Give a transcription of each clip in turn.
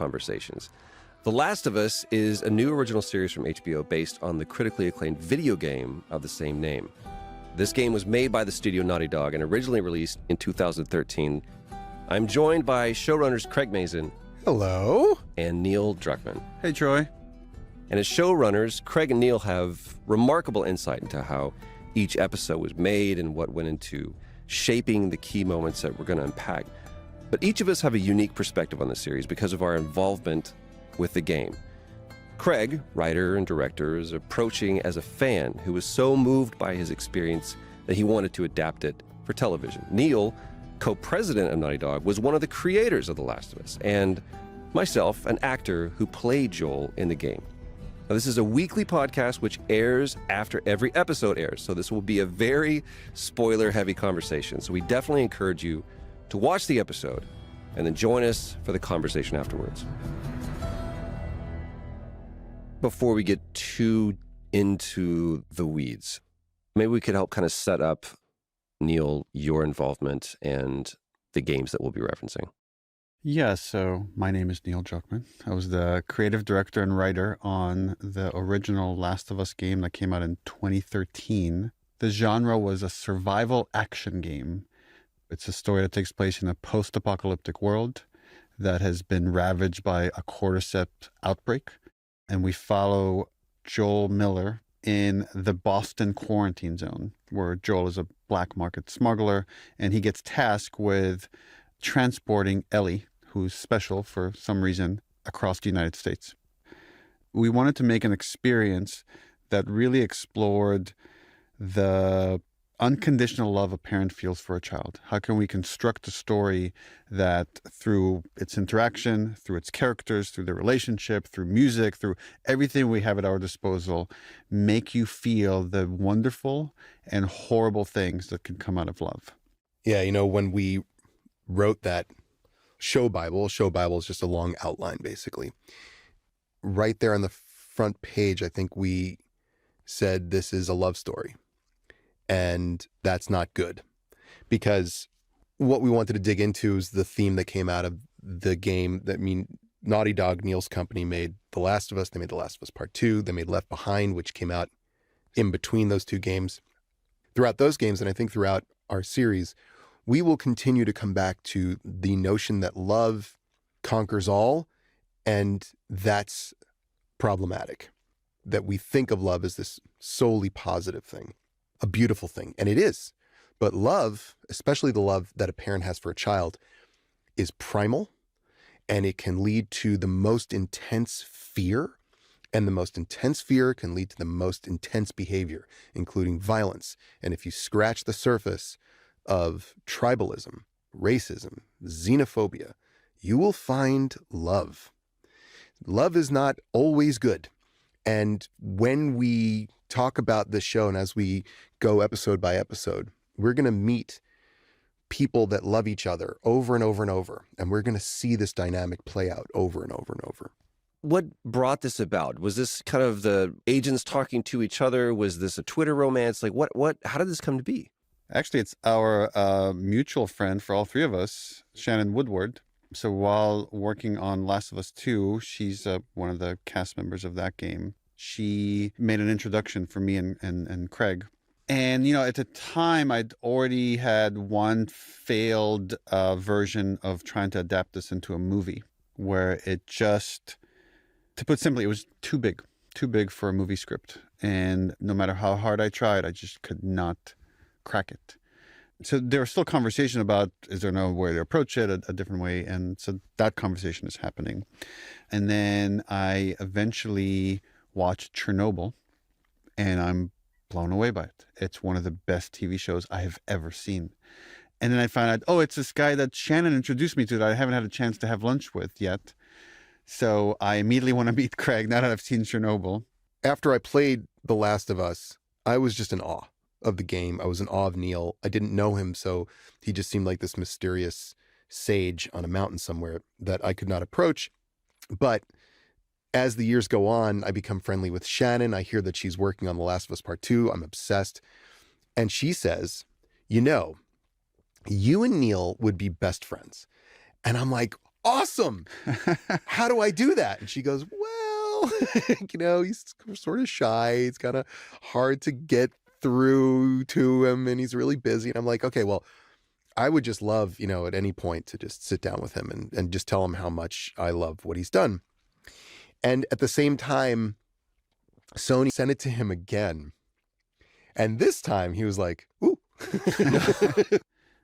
conversations. The Last of Us is a new original series from HBO based on the critically acclaimed video game of the same name. This game was made by the studio Naughty Dog and originally released in 2013. I'm joined by showrunners Craig Mazin. Hello. And Neil Druckmann. Hey, Troy. And as showrunners, Craig and Neil have remarkable insight into how each episode was made and what went into shaping the key moments that we're going to unpack. But each of us have a unique perspective on the series because of our involvement with the game. Craig, writer and director, is approaching as a fan who was so moved by his experience that he wanted to adapt it for television. Neil, co-president of Naughty Dog, was one of the creators of The Last of Us, and myself, an actor who played Joel in the game. Now, this is a weekly podcast which airs after every episode airs, so this will be a very spoiler-heavy conversation. So we definitely encourage you to watch the episode and then join us for the conversation afterwards. Before we get too into the weeds, maybe we could help kind of set up, Neil, your involvement and the games that we'll be referencing. Yeah, so my name is Neil Druckmann. I was the creative director and writer on the original Last of Us game that came out in 2013. The genre was a survival action game. It's a story that takes place in a post-apocalyptic world that has been ravaged by a cordyceps outbreak. And we follow Joel Miller in the Boston quarantine zone, where Joel is a black market smuggler, and he gets tasked with transporting Ellie, who's special for some reason, across the United States. We wanted to make an experience that really explored the unconditional love a parent feels for a child. How can we construct a story that through its interaction, through its characters, through the relationship, through music, through everything we have at our disposal, make you feel the wonderful and horrible things that can come out of love? Yeah, you know, when we wrote that show Bible is just a long outline, basically. Right there on the front page, I think we said this is a love story. And that's not good, because what we wanted to dig into is the theme that came out of the game. Naughty Dog, Neil's company, made The Last of Us. They made The Last of Us Part 2. They made Left Behind, which came out in between those two games. Throughout those games, and I think throughout our series, we will continue to come back to the notion that love conquers all, and that's problematic. That we think of love as this solely positive thing. A beautiful thing, and it is. But love, especially the love that a parent has for a child, is primal, and it can lead to the most intense fear, and the most intense fear can lead to the most intense behavior, including violence. And if you scratch the surface of tribalism, racism, xenophobia, you will find love. Love is not always good. And when we talk about this show, and as we go episode by episode, we're going to meet people that love each other over and over and over. And we're going to see this dynamic play out over and over and over. What brought this about? Was this kind of the agents talking to each other? Was this a Twitter romance? Like how did this come to be? Actually, it's our mutual friend for all three of us, Shannon Woodward. So while working on Last of Us 2, she's one of the cast members of that game. She made an introduction for me and Craig. And, you know, at the time, I'd already had one failed version of trying to adapt this into a movie where it just, to put simply, it was too big for a movie script. And no matter how hard I tried, I just could not crack it. So there was still conversation about, is there no way to approach it a different way? And so that conversation is happening. And then I eventually watched Chernobyl, and I'm blown away by it. It's one of the best TV shows I have ever seen. And then I found out, it's this guy that Shannon introduced me to that I haven't had a chance to have lunch with yet. So I immediately want to meet Craig now that I've seen Chernobyl. After I played The Last of Us, I was just in awe of the game. I was in awe of Neil. I didn't know him, so he just seemed like this mysterious sage on a mountain somewhere that I could not approach. But as the years go on, I become friendly with Shannon. I hear that she's working on The Last of Us Part 2. I'm obsessed. And she says, you know, you and Neil would be best friends. And I'm like, awesome. How do I do that? And she goes, well, he's sort of shy. It's kind of hard to get through to him and he's really busy. And I'm like, okay, well, I would just love, at any point to just sit down with him and just tell him how much I love what he's done. And at the same time, Sony sent it to him again. And this time he was like, ooh.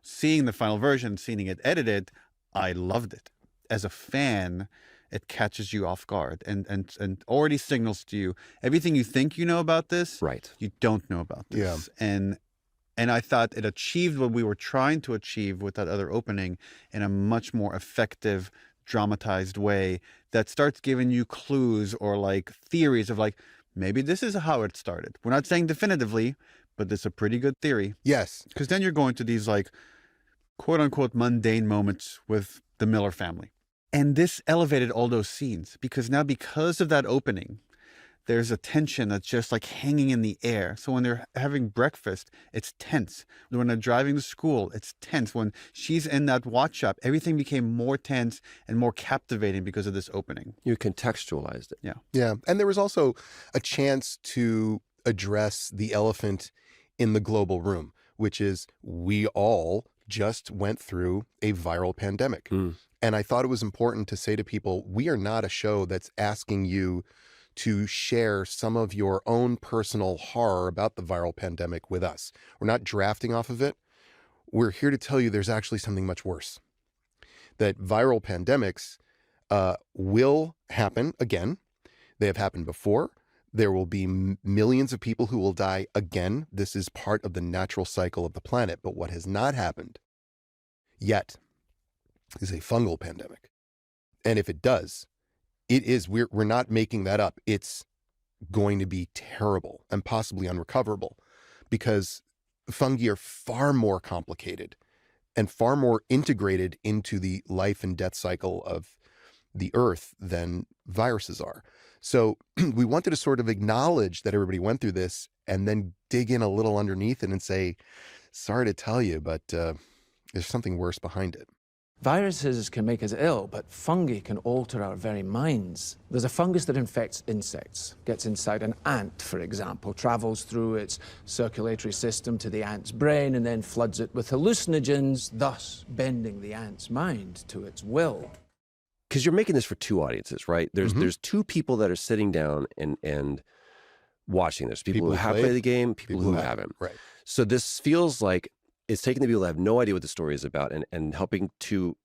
Seeing the final version, seeing it edited, I loved it. As a fan, it catches you off guard and already signals to you everything you think you know about this, Right. you don't know about this. Yeah. And I thought it achieved what we were trying to achieve with that other opening in a much more effective, dramatized way that starts giving you clues or like theories of like, maybe this is how it started. We're not saying definitively, but it's a pretty good theory. Yes. Because then you're going to these like quote unquote mundane moments with the Miller family. And this elevated all those scenes because now because of that opening, there's a tension that's just like hanging in the air. So when they're having breakfast, it's tense. When they're driving to school, it's tense. When she's in that watch shop, everything became more tense and more captivating because of this opening. You contextualized it. Yeah. Yeah. And there was also a chance to address the elephant in the global room, which is we all just went through a viral pandemic. And I thought it was important to say to people, we are not a show that's asking you to share some of your own personal horror about the viral pandemic with us. We're not drafting off of it. We're here to tell you there's actually something much worse. That viral pandemics will happen again. They have happened before. There will be millions of people who will die again. This is part of the natural cycle of the planet. But what has not happened yet is a fungal pandemic. And if it does, we're not making that up. It's going to be terrible and possibly unrecoverable because fungi are far more complicated and far more integrated into the life and death cycle of the earth than viruses are. So we wanted to sort of acknowledge that everybody went through this and then dig in a little underneath it and say, sorry to tell you, but there's something worse behind it. Viruses can make us ill, but fungi can alter our very minds. There's a fungus that infects insects, gets inside an ant, for example, travels through its circulatory system to the ant's brain and then floods it with hallucinogens, thus bending the ant's mind to its will. Because you're making this for two audiences, right? There's two people that are sitting down and watching this. People who have played the game, people who haven't. Right. So this feels like it's taking the people that have no idea what the story is about and helping to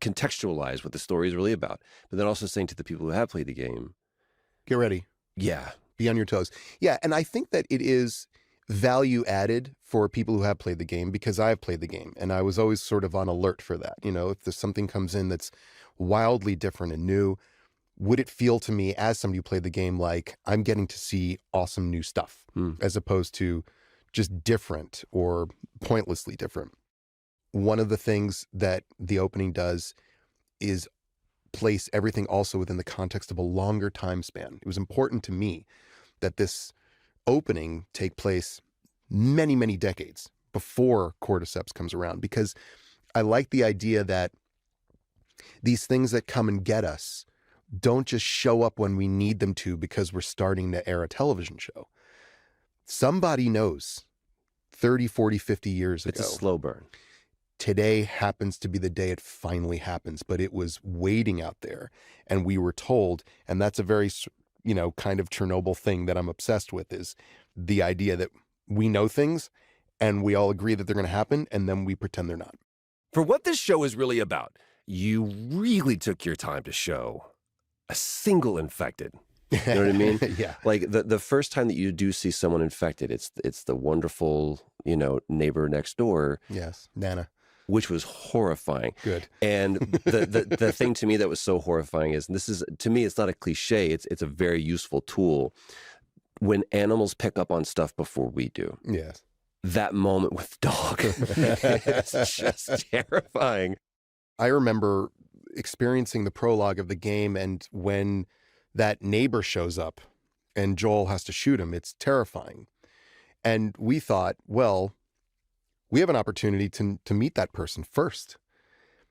contextualize what the story is really about. But then also saying to the people who have played the game, get ready. Yeah. Be on your toes. Yeah. And I think that it is value added for people who have played the game because I've played the game and I was always sort of on alert for that. If there's something comes in that's wildly different and new, would it feel to me as somebody who played the game like I'm getting to see awesome new stuff as opposed to just different or pointlessly different. One of the things that the opening does is place everything also within the context of a longer time span. It was important to me that this opening take place many, many decades before Cordyceps comes around because I like the idea that these things that come and get us don't just show up when we need them to because we're starting to air a television show. Somebody knows 30, 40, 50 years ago. It's a slow burn. Today happens to be the day it finally happens, but it was waiting out there and we were told, and that's a very, kind of Chernobyl thing that I'm obsessed with is the idea that we know things and we all agree that they're going to happen and then we pretend they're not. For what this show is really about, you really took your time to show a single infected. You know what I mean? Yeah. Like the first time that you do see someone infected, it's the wonderful, neighbor next door. Yes. Nana. Which was horrifying. Good. And the thing to me that was so horrifying is, and this is, to me, it's not a cliche, it's a very useful tool. When animals pick up on stuff before we do. Yes. That moment with dog, it's just terrifying. I remember experiencing the prologue of the game, and when that neighbor shows up and Joel has to shoot him, it's terrifying. And we thought, well, we have an opportunity to meet that person first.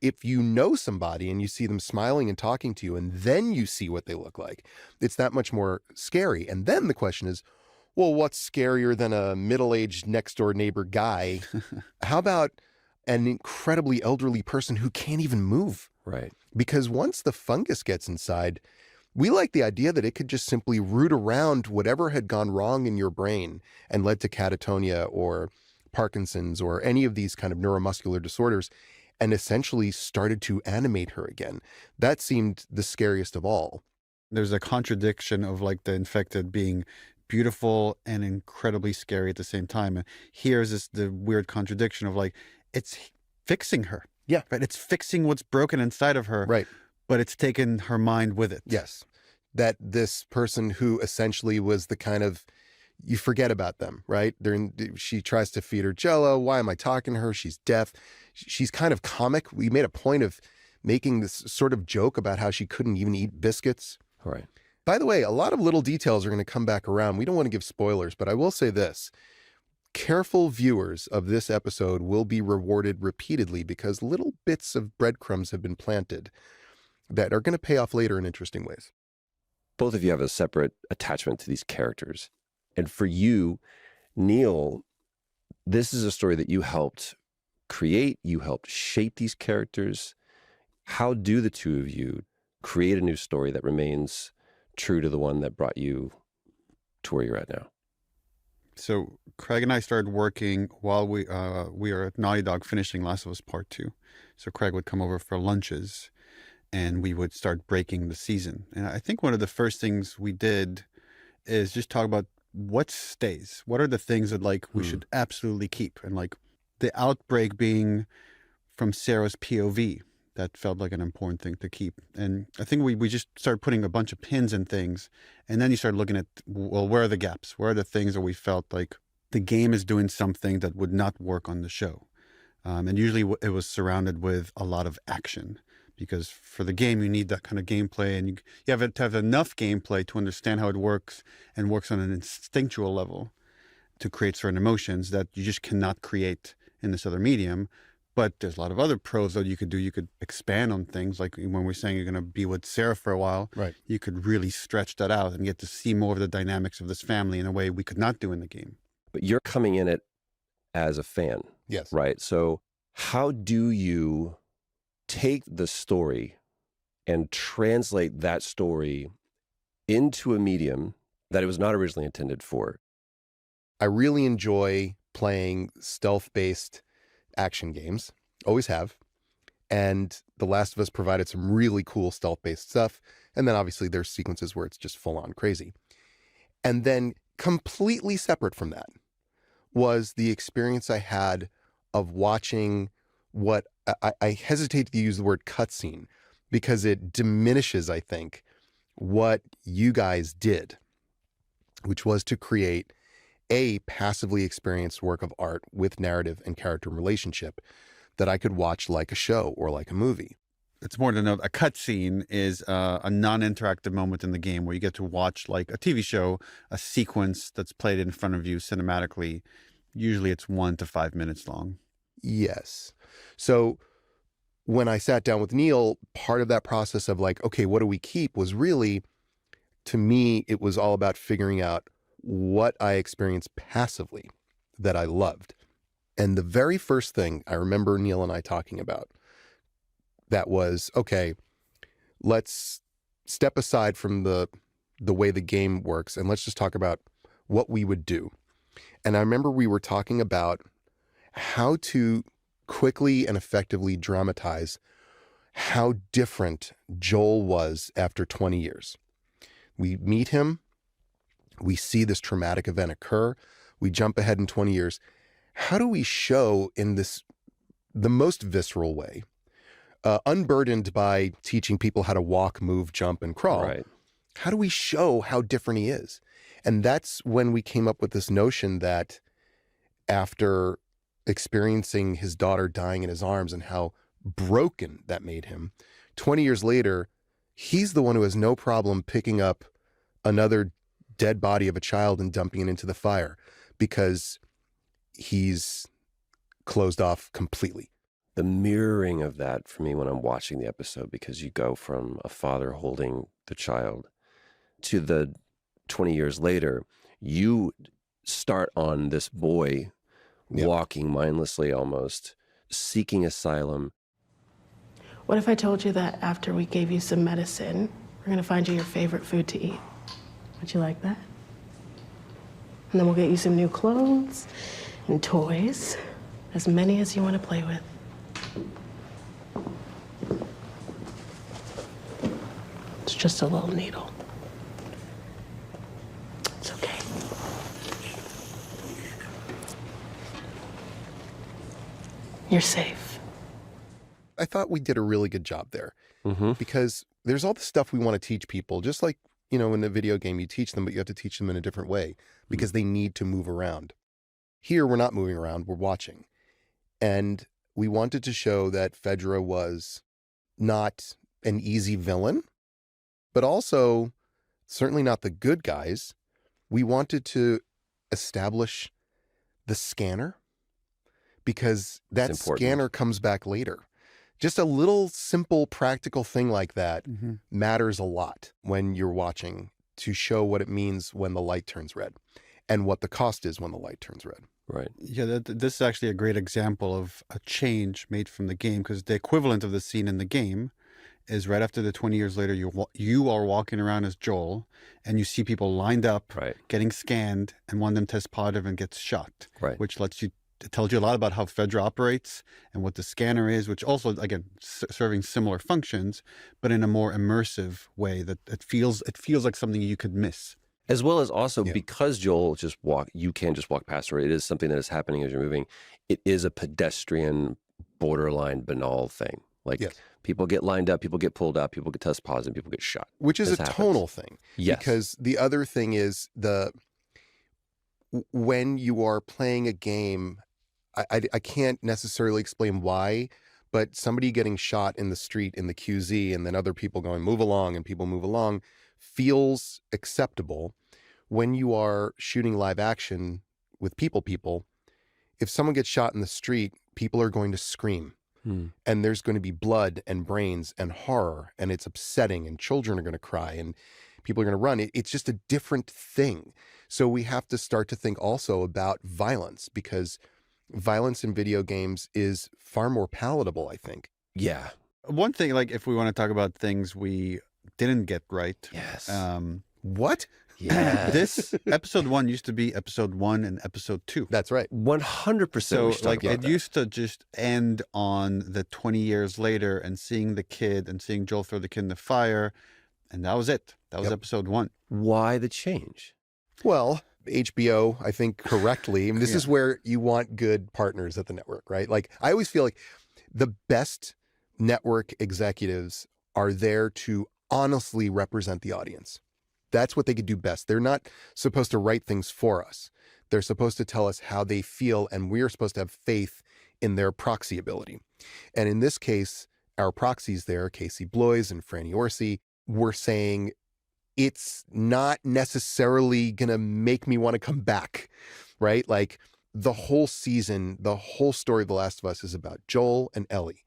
if you know somebody and you see them smiling and talking to you, and then you see what they look like, it's that much more scary. And then the question is, well, what's scarier than a middle-aged next-door neighbor guy? How about an incredibly elderly person who can't even move? Right. Because once the fungus gets inside, we like the idea that it could just simply root around whatever had gone wrong in your brain and led to catatonia or Parkinson's or any of these kind of neuromuscular disorders, and essentially started to animate her again. That seemed the scariest of all. There's a contradiction of like the infected being beautiful and incredibly scary at the same time. And here's the weird contradiction of like, it's fixing her. Yeah. Right. It's fixing what's broken inside of her. Right. But it's taken her mind with it. Yes. That this person who essentially was the kind of, you forget about them, right? She tries to feed her Jell-O. Why am I talking to her? She's deaf. She's kind of comic. We made a point of making this sort of joke about how she couldn't even eat biscuits. Right. By the way, a lot of little details are going to come back around. We don't want to give spoilers, but I will say this. Careful viewers of this episode will be rewarded repeatedly because little bits of breadcrumbs have been planted that are going to pay off later in interesting ways. Both of you have a separate attachment to these characters. And for you, Neil, this is a story that you helped create, you helped shape these characters. How do the two of you create a new story that remains true to the one that brought you to where you're at now? So Craig and I started working while we were at Naughty Dog finishing Last of Us Part 2. So Craig would come over for lunches and we would start breaking the season. And I think one of the first things we did is just talk about what stays. What are the things that like we should absolutely keep? And like the outbreak being from Sarah's POV, that felt like an important thing to keep. And I think we just started putting a bunch of pins in things. And then you start looking at, well, where are the gaps? Where are the things that we felt like the game is doing something that would not work on the show? And usually it was surrounded with a lot of action, because for the game, you need that kind of gameplay, and you have to have enough gameplay to understand how it works and works on an instinctual level to create certain emotions that you just cannot create in this other medium. But there's a lot of other pros that you could do. You could expand on things, like when we're saying you're going to be with Sarah for a while, right? You could really stretch that out and get to see more of the dynamics of this family in a way we could not do in the game. But you're coming in it as a fan. Yes. Right? So how do you take the story and translate that story into a medium that it was not originally intended for? I really enjoy playing stealth-based action games, always have. And The Last of Us provided some really cool stealth-based stuff. And then obviously there's sequences where it's just full-on crazy. And then completely separate from that was the experience I had of watching what I hesitate to use the word cutscene because it diminishes, I think, what you guys did, which was to create a passively experienced work of art with narrative and character relationship that I could watch like a show or like a movie. It's more than a cutscene is a non-interactive moment in the game where you get to watch like a TV show, a sequence that's played in front of you cinematically. Usually it's 1 to 5 minutes long. Yes. So when I sat down with Neil, part of that process of like, okay, what do we keep was really, to me, it was all about figuring out what I experienced passively that I loved. And the very first thing I remember Neil and I talking about, that was, okay, let's step aside from the way the game works and let's just talk about what we would do. And I remember we were talking about how to quickly and effectively dramatize how different Joel was after 20 years. We meet him, we see this traumatic event occur, we jump ahead in 20 years. How do we show in the most visceral way, unburdened by teaching people how to walk, move, jump, and crawl? Right. How do we show how different he is? And that's when we came up with this notion that after experiencing his daughter dying in his arms and how broken that made him, 20 years later, he's the one who has no problem picking up another dead body of a child and dumping it into the fire because he's closed off completely. the mirroring of that for me when I'm watching the episode, because you go from a father holding the child to the 20 years later, you start on this boy walking mindlessly almost, seeking asylum. What if I told you that after we gave you some medicine, we're gonna find you your favorite food to eat? Would you like that? And then we'll get you some new clothes and toys, as many as you want to play with. It's just a little needle. It's okay. You're safe. I thought we did a really good job there because there's all the stuff we want to teach people, just like, you know, in a video game, you teach them, but you have to teach them in a different way because they need to move around. Here, we're not moving around, we're watching. And we wanted to show that Fedra was not an easy villain, but also certainly not the good guys. We wanted to establish the scanner because that scanner comes back later. Just a little simple practical thing like that matters a lot when you're watching, to show what it means when the light turns red and what the cost is when the light turns red. Right. Yeah, this is actually a great example of a change made from the game, because the equivalent of the scene in the game is right after the 20 years later, you are walking around as Joel and you see people lined up, getting scanned, and one of them tests positive and gets shot, which it tells you a lot about how Fedra operates and what the scanner is, which also, again, serving similar functions, but in a more immersive way that it feels like something you could miss. As well as also because Joel you can just walk past her. It is something that is happening as you're moving. It is a pedestrian, borderline banal thing. Like people get lined up, people get pulled up, people get test positive, people get shot. Which is a tonal thing. Yes. Because the other thing is when you are playing a game, I can't necessarily explain why, but somebody getting shot in the street in the QZ and then other people going, move along, and people move along, feels acceptable. When you are shooting live action with people, if someone gets shot in the street, people are going to scream. And there's going to be blood and brains and horror, and it's upsetting, and children are going to cry, and people are going to run. It's just a different thing. So we have to start to think also about violence, because violence in video games is far more palatable, I think. Yeah. One thing, like if we want to talk about things we didn't get right. Yes. What? Yeah. This episode 1 used to be episode 1 and episode 2. That's right. 100%. So like it used to just end on the 20 years later and seeing the kid and seeing Joel throw the kid in the fire. And that was it. That was episode 1. Why the change? Well, HBO, I think correctly, and this is where you want good partners at the network, right? Like I always feel like the best network executives are there to honestly represent the audience. That's what they could do best. They're not supposed to write things for us. They're supposed to tell us how they feel, and we're supposed to have faith in their proxy ability. And in this case, our proxies there, Casey Bloys and Franny Orsi, were saying, it's not necessarily going to make me want to come back, right? Like the whole season, the whole story of The Last of Us is about Joel and Ellie.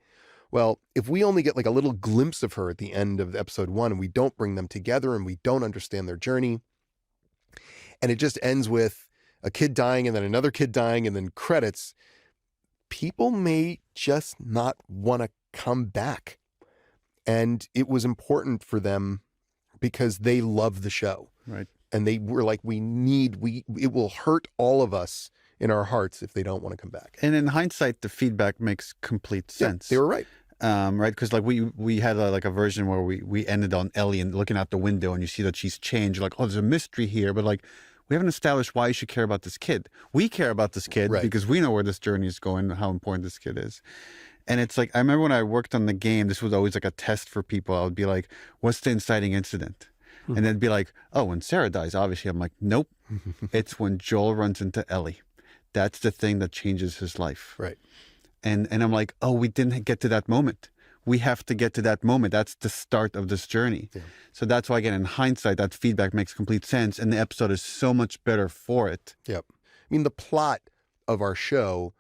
Well, if we only get like a little glimpse of her at the end of episode 1 and we don't bring them together and we don't understand their journey, and it just ends with a kid dying and then another kid dying and then credits, people may just not want to come back. And it was important for them because they love the show. Right. And they were like, it will hurt all of us in our hearts if they don't want to come back. And in hindsight, the feedback makes complete sense. Yeah, they were right. Right, because like we had a version where we ended on Ellie and looking out the window and you see that she's changed. You're like, oh, there's a mystery here, but like we haven't established why you should care about this kid. We care about this kid because we know where this journey is going, how important this kid is. And it's like, I remember when I worked on the game, this was always like a test for people. I would be like, what's the inciting incident? And they'd be like, oh, when Sarah dies, obviously. I'm like, nope. It's when Joel runs into Ellie. That's the thing that changes his life. Right. And I'm like, oh, we didn't get to that moment. We have to get to that moment. That's the start of this journey. Yeah. So that's why, again, in hindsight, that feedback makes complete sense. And the episode is so much better for it. Yep. I mean, the plot of our show,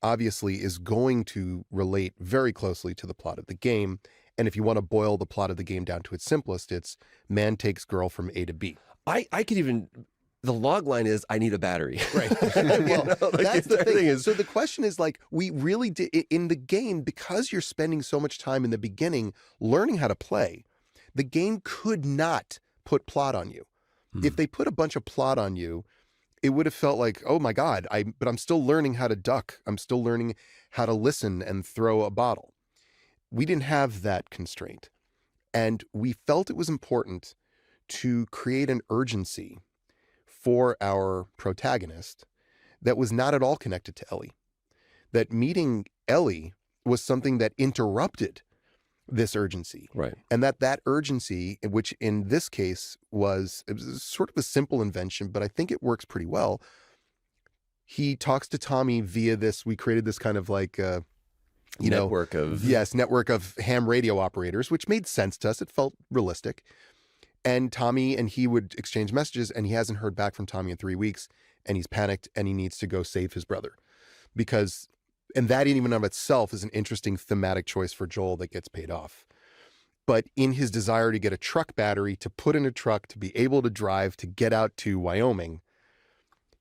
obviously is going to relate very closely to the plot of the game. And if you want to boil the plot of the game down to its simplest, it's man takes girl from A to B. I could even, the log line is, I need a battery. Right. Well, that's the thing. So the question is, like, we really did in the game, because you're spending so much time in the beginning learning how to play, the game could not put plot on you. If they put a bunch of plot on you, it would have felt like, oh my God, but I'm still learning how to duck. I'm still learning how to listen and throw a bottle. We didn't have that constraint. And we felt it was important to create an urgency for our protagonist that was not at all connected to Ellie. That meeting Ellie was something that interrupted this urgency. Right. And that urgency, which in this case it was sort of a simple invention, but I think it works pretty well. He talks to Tommy via this, we created this kind of like, network of ham radio operators, which made sense to us. It felt realistic. And Tommy and he would exchange messages, and he hasn't heard back from Tommy in 3 weeks, and he's panicked and he needs to go save his brother. And that in and of itself is an interesting thematic choice for Joel that gets paid off. But in his desire to get a truck battery, to put in a truck, to be able to drive, to get out to Wyoming,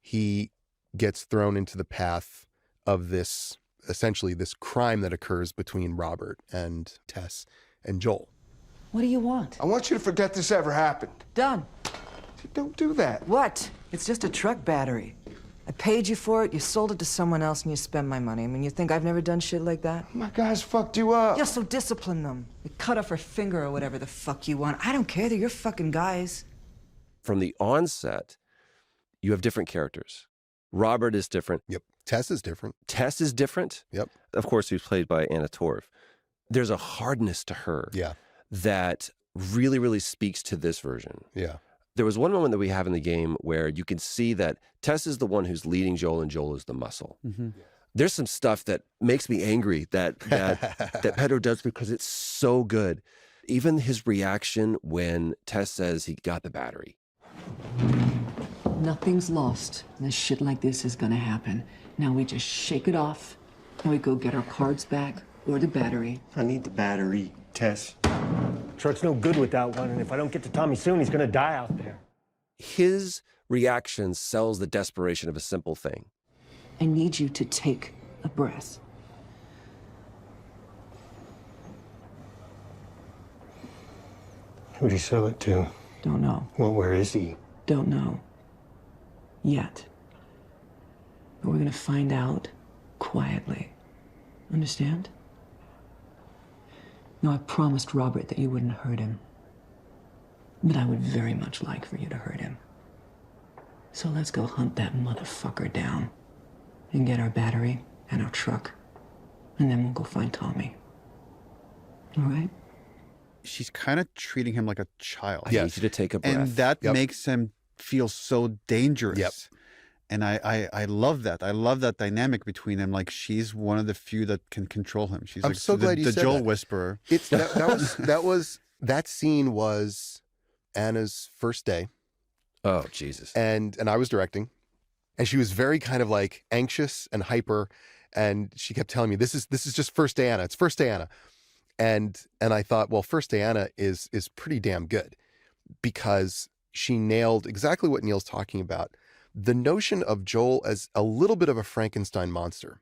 he gets thrown into the path of this, essentially this crime that occurs between Robert and Tess and Joel. What do you want? I want you to forget this ever happened. Done. Don't do that. What? It's just a truck battery. I paid you for it, you sold it to someone else, and you spend my money. I mean, you think I've never done shit like that? My guys fucked you up. Yeah, so discipline them. You cut off her finger or whatever the fuck you want. I don't care, they're your fucking guys. From the onset, you have different characters. Robert is different. Yep. Tess is different. Tess is different. Yep. Of course, who's played by Anna Torv. There's a hardness to her that really, really speaks to this version. Yeah. There was one moment that we have in the game where you can see that Tess is the one who's leading Joel and Joel is the muscle. Mm-hmm. There's some stuff that makes me angry that Pedro does because it's so good. Even his reaction when Tess says he got the battery. Nothing's lost. This shit like this is gonna happen. Now we just shake it off and we go get our cards back or the battery. I need the battery, Tess. Truck's no good without one, and if I don't get to Tommy soon, he's gonna die out there. His reaction sells the desperation of a simple thing. I need you to take a breath. Who'd he sell it to? Don't know. Well, where is he? Don't know. Yet. But we're gonna find out quietly. Understand? No, I promised Robert that you wouldn't hurt him. But I would very much like for you to hurt him. So let's go hunt that motherfucker down and get our battery and our truck. And then we'll go find Tommy. All right? She's kind of treating him like a child. I need you to take a breath. And that makes him feel so dangerous. Yep. And I love that. I love that dynamic between them. Like, she's one of the few that can control him. She's I'm like so glad you the said Joel that. whisperer. It's that scene was Anna's first day. Oh, Jesus. And I was directing, and she was very kind of like anxious and hyper, and she kept telling me, this is just first day Anna. It's first day Anna. And I thought, well, first day Anna is pretty damn good, because she nailed exactly what Neil's talking about. The notion of Joel as a little bit of a Frankenstein monster.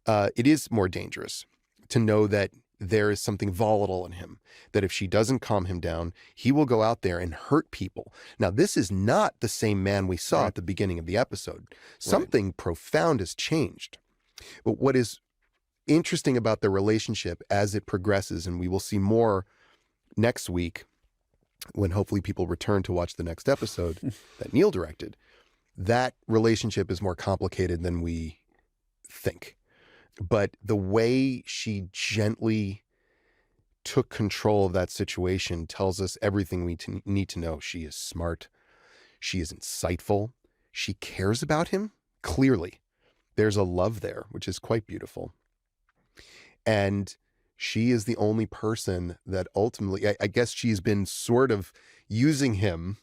It is more dangerous to know that there is something volatile in him, that if she doesn't calm him down, he will go out there and hurt people. Now, this is not the same man we saw at the beginning of the episode. Something profound has changed. But what is interesting about the relationship as it progresses, and we will see more next week when hopefully people return to watch the next episode that Neil directed, that relationship is more complicated than we think. But the way she gently took control of that situation tells us everything we need to know. She is smart. She is insightful. She cares about him, clearly. There's a love there, which is quite beautiful. And she is the only person that ultimately, I guess she's been sort of using him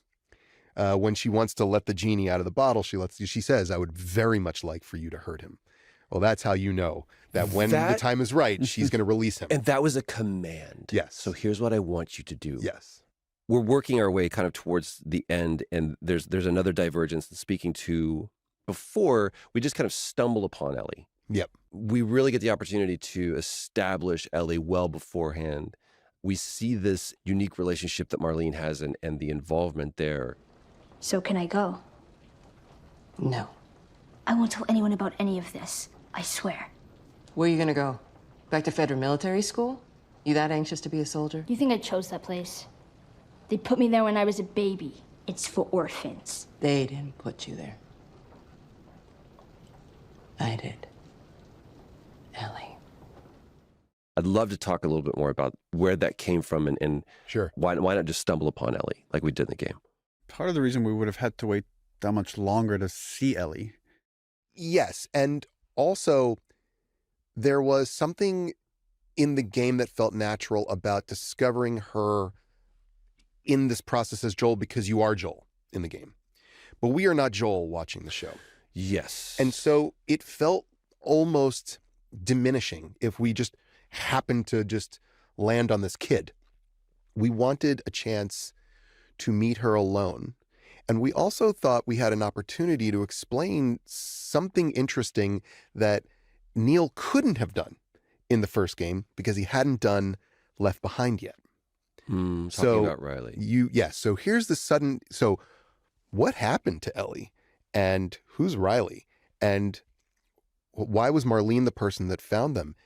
when she wants to let the genie out of the bottle. She says, I would very much like for you to hurt him. Well, that's how you know that when the time is right, she's going to release him. And that was a command. Yes. So here's what I want you to do. Yes. We're working our way kind of towards the end, and there's another divergence. Speaking to before, we just kind of stumble upon Ellie. Yep. We really get the opportunity to establish Ellie well beforehand. We see this unique relationship that Marlene has and the involvement there. So can I go? No. I won't tell anyone about any of this. I swear. Where are you gonna go? Back to Federal Military School? You that anxious to be a soldier? You think I chose that place? They put me there when I was a baby. It's for orphans. They didn't put you there. I did. Ellie. I'd love to talk a little bit more about where that came from and Sure. why not just stumble upon Ellie like we did in the game. Part of the reason we would have had to wait that much longer to see Ellie. Yes, and also there was something in the game that felt natural about discovering her in this process as Joel, because you are Joel in the game. But we are not Joel watching the show. Yes. And so it felt almost diminishing if we just happened to just land on this kid. We wanted a chance to meet her alone. And we also thought we had an opportunity to explain something interesting that Neil couldn't have done in the first game because he hadn't done Left Behind yet. Talking about Riley. Yes. So here's the sudden. So what happened to Ellie? And who's Riley? And why was Marlene the person that found them?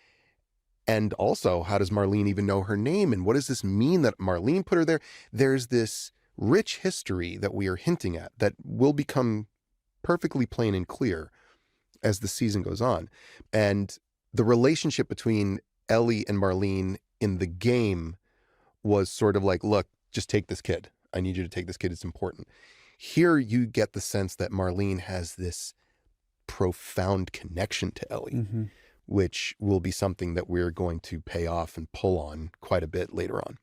And also, how does Marlene even know her name? And what does this mean that Marlene put her there? There's this rich history that we are hinting at that will become perfectly plain and clear as the season goes on. And the relationship between Ellie and Marlene in the game was sort of like, look, just take this kid. I need you to take this kid. It's important. Here you get the sense that Marlene has this profound connection to Ellie, which will be something that we're going to pay off and pull on quite a bit later on.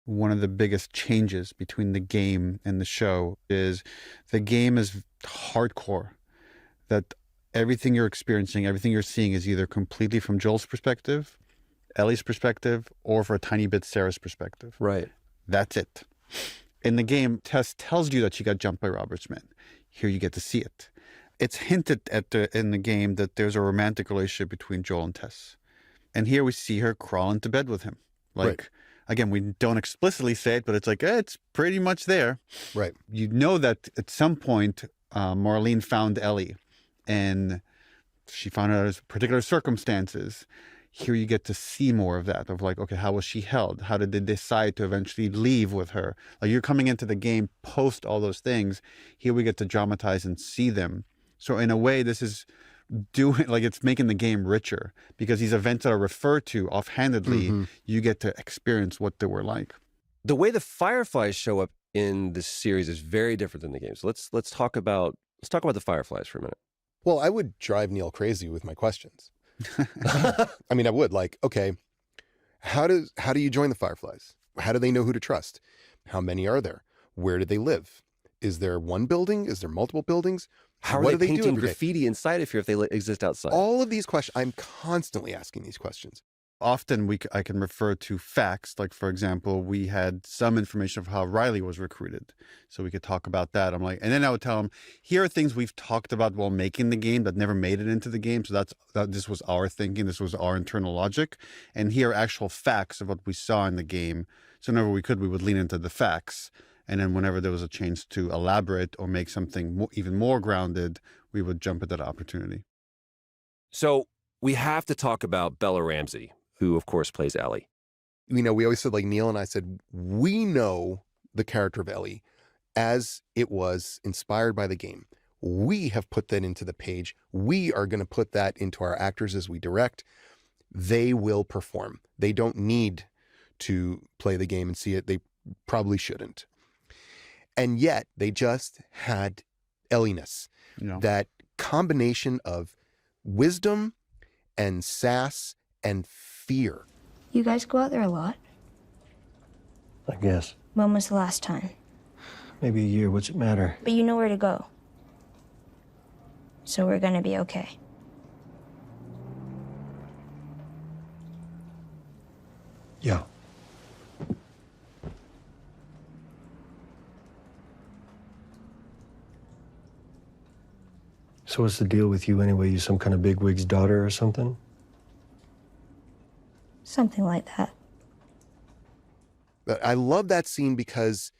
One of the biggest changes between the game and the show is the game is hardcore. That everything you're experiencing, everything you're seeing is either completely from Joel's perspective, Ellie's perspective, or for a tiny bit Sarah's perspective. Right. That's it. In the game, Tess tells you that she got jumped by Robert's men. Here you get to see it. It's hinted at in the game that there's a romantic relationship between Joel and Tess. And here we see her crawl into bed with him. Like, again, we don't explicitly say it, but it's like, it's pretty much there. Right. You know that at some point, Marlene found Ellie and she found out under particular circumstances. Here you get to see more of that, of like, okay, how was she held? How did they decide to eventually leave with her? Like, you're coming into the game post all those things. Here we get to dramatize and see them. So in a way, this is doing, like, it's making the game richer because these events that are referred to offhandedly, you get to experience what they were like. The way the Fireflies show up in this series is very different than the game. So let's talk about the Fireflies for a minute. Well, I would drive Neil crazy with my questions. I mean, I would. Like, okay, how do you join the Fireflies? How do they know who to trust? How many are there? Where do they live? Is there one building? Is there multiple buildings? How What are do they they do painting every day? graffiti inside of here if they exist outside? All of these questions, I'm constantly asking these questions. Often I can refer to facts. Like, for example, we had some information of how Riley was recruited. So we could talk about that. I'm like, and then I would tell him, here are things we've talked about while making the game that never made it into the game. So this was our thinking. This was our internal logic. And here are actual facts of what we saw in the game. So whenever we would lean into the facts. And then whenever there was a chance to elaborate or make something even more grounded, we would jump at that opportunity. So we have to talk about Bella Ramsey, who, of course, plays Ellie. You know, we always said, like, Neil and I said, we know the character of Ellie as it was inspired by the game. We have put that into the page. We are going to put that into our actors as we direct. They will perform. They don't need to play the game and see it. They probably shouldn't. And yet they just had Ellie-ness. That combination of wisdom and sass and fear. You guys go out there a lot? I guess. When was the last time? Maybe a year. What's it matter? But you know where to go. So we're gonna be okay. So what's the deal with you anyway? You some kind of bigwig's daughter or something? Something like that. But I love that scene because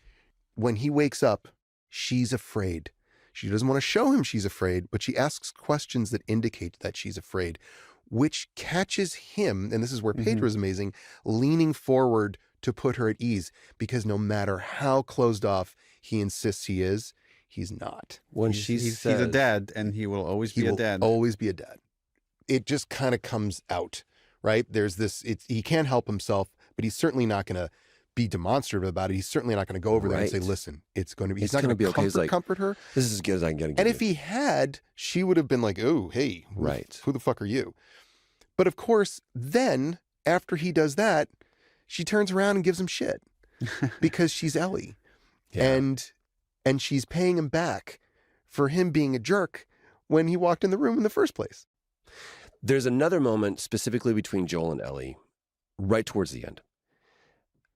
when he wakes up, she's afraid. She doesn't want to show him she's afraid, but she asks questions that indicate that she's afraid, which catches him, and this is where Pedro is amazing, leaning forward to put her at ease, because no matter how closed off he insists he is, he's not. When He's a dad, and he will always be a dad. Always be a dad. It just kind of comes out, right? There's this, he can't help himself, but he's certainly not going to be demonstrative about it. He's certainly not going to go over there and say, listen, it's going to be, he's not going to be okay. comfort her. This is as good as I can get. And if he had, she would have been like, oh, hey, who the fuck are you? But of course, then after he does that, she turns around and gives him shit because she's Ellie. Yeah. And she's paying him back for him being a jerk when he walked in the room in the first place. There's another moment specifically between Joel and Ellie right towards the end.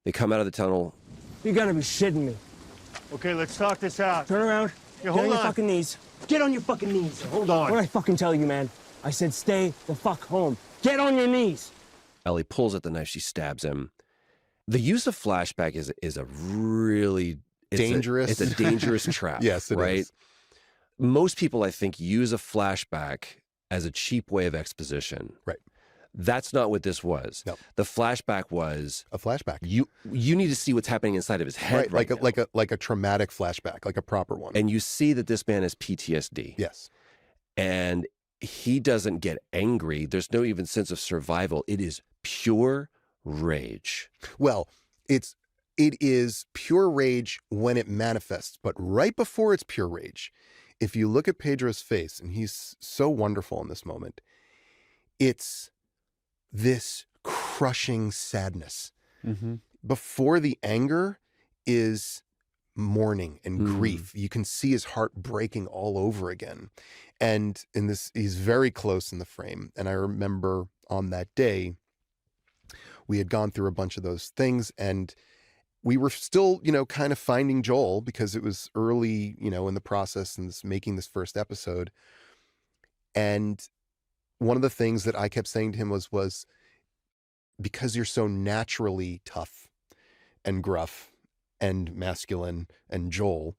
They come out of the tunnel. You gotta be shitting me. Okay, let's talk this out. Turn around. Yeah, Get on hold your on. fucking knees. Get on your fucking knees. Hold on. What did I fucking tell you, man? I said stay the fuck home. Get on your knees. Ellie pulls at the knife. She stabs him. The use of flashback is a really Dangerous. It's a dangerous trap. Yes, it right? is. Most people, I think, use a flashback as a cheap way of exposition. Right. That's not what this was. No. The flashback was A flashback. you need to see what's happening inside of his head right now. like a traumatic flashback, like a proper one. And you see that this man has PTSD. Yes. And he doesn't get angry. There's no even sense of survival. It is pure rage. Well, it is pure rage when it manifests, but right before it's pure rage, if you look at Pedro's face, and he's so wonderful in this moment, it's this crushing sadness. Before the anger is mourning and grief. You can see his heart breaking all over again. And in this, he's very close in the frame. And I remember on that day, we had gone through a bunch of those things, and we were still, kind of finding Joel because it was early, in the process and making this first episode. And one of the things that I kept saying to him was because you're so naturally tough and gruff and masculine and Joel,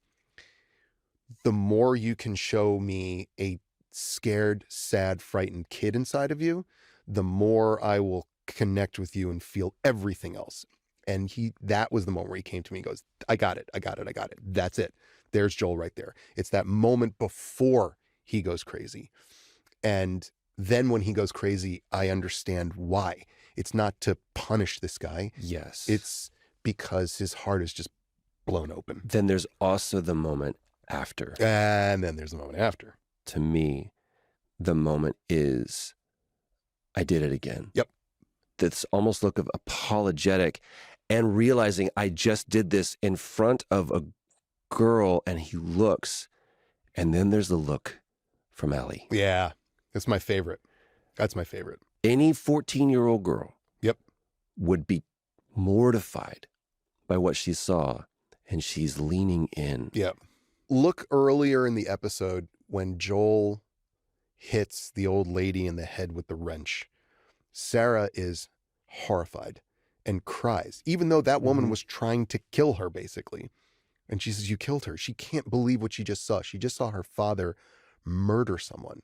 the more you can show me a scared, sad, frightened kid inside of you, the more I will connect with you and feel everything else. And that was the moment where he came to me and goes, I got it. That's it. There's Joel right there. It's that moment before he goes crazy. And then when he goes crazy, I understand why. It's not to punish this guy. Yes. It's because his heart is just blown open. Then there's also the moment after. And then there's the moment after. To me, the moment is, I did it again. Yep. This almost look of apologetic and realizing I just did this in front of a girl, and he looks, and then there's the look from Ellie. Yeah. That's my favorite. Any 14-year-old girl Yep. would be mortified by what she saw, and she's leaning in. Yep. Look earlier in the episode when Joel hits the old lady in the head with the wrench. Sarah is horrified and cries, even though that woman was trying to kill her, basically. And she says, you killed her. She can't believe what she just saw. She just saw her father murder someone.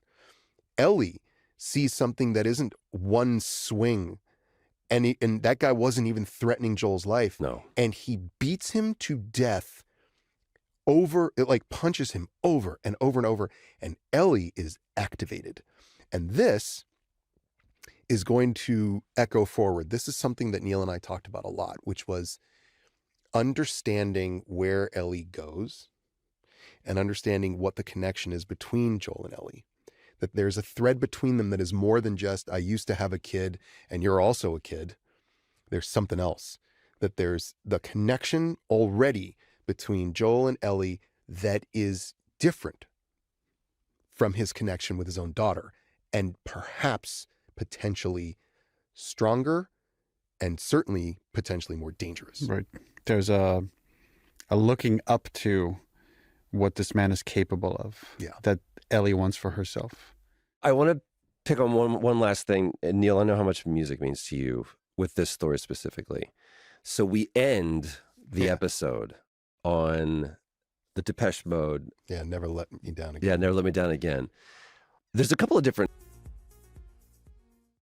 Ellie sees something that isn't one swing. And that guy wasn't even threatening Joel's life. No. And he beats him to death it punches him over and over and over. And Ellie is activated. And this is going to echo forward. This is something that Neil and I talked about a lot, which was understanding where Ellie goes and understanding what the connection is between Joel and Ellie. That there's a thread between them that is more than just, I used to have a kid and you're also a kid. There's something else. That there's the connection already between Joel and Ellie that is different from his connection with his own daughter, and perhaps potentially stronger and certainly potentially more dangerous. Right. There's a looking up to what this man is capable of. Yeah. That Ellie wants for herself. I want to pick on one last thing. And Neil, I know how much music means to you with this story specifically. So we end the episode on the Depeche Mode. Yeah, Never Let Me Down Again. Yeah, Never Let Me Down Again. There's a couple of different